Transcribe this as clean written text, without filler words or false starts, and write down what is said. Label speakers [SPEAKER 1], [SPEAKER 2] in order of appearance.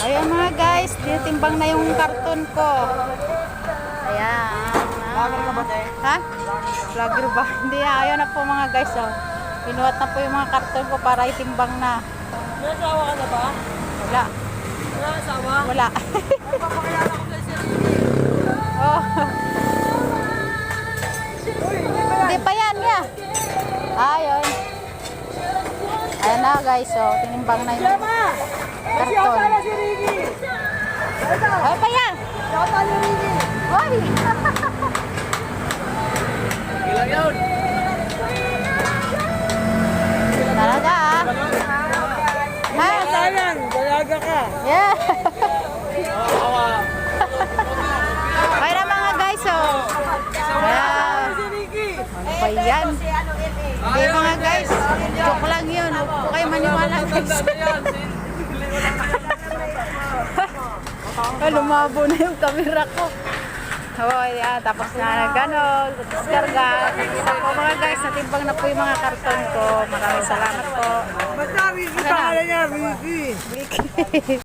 [SPEAKER 1] Ayan mga guys, tinitimbang na yung karton ko. Ayan.
[SPEAKER 2] Vlogger ka ba, te?
[SPEAKER 1] Ha? Vlogger ba? Hindi na. Ayaw na po mga guys. Oh. Pinuhat na po yung mga karton ko para itimbang na.
[SPEAKER 2] May asawa ka na ba?
[SPEAKER 1] Wala.
[SPEAKER 2] Wala asawa?
[SPEAKER 1] Wala.
[SPEAKER 2] Papakilala ko kay Sir
[SPEAKER 1] Oh.
[SPEAKER 2] Uy, hindi pa yan.
[SPEAKER 1] Hindi pa yan nga. Ayun. Ayan na guys. Oh. Tinimbang na yung
[SPEAKER 2] Yama! Kasi
[SPEAKER 1] karton.
[SPEAKER 2] ata na si Ricky! Ito!
[SPEAKER 1] Ay pa yan.
[SPEAKER 2] Ata ni Ricky!
[SPEAKER 1] Hoy.
[SPEAKER 2] Ilang yun?
[SPEAKER 1] Talaga ah. Ha?
[SPEAKER 2] Sayang! Dalaga ka!
[SPEAKER 1] Yeah.
[SPEAKER 2] Awa!
[SPEAKER 1] Okay na mga guys. Oh. Ayan.
[SPEAKER 2] Si Ricky!
[SPEAKER 1] Ano ba yan? Hindi mga guys. Joke lang yun. Huwag po kayo maniwala guys. Ay, lumabo na yung camera ko. Oh, yan. Tapos na gano'n. Diskarga. Nakikita po mga guys. Natimbang na po yung mga karton ko. Maraming salamat po.
[SPEAKER 2] Basta Ricky pangalan niya, Ricky!
[SPEAKER 1] Ricky.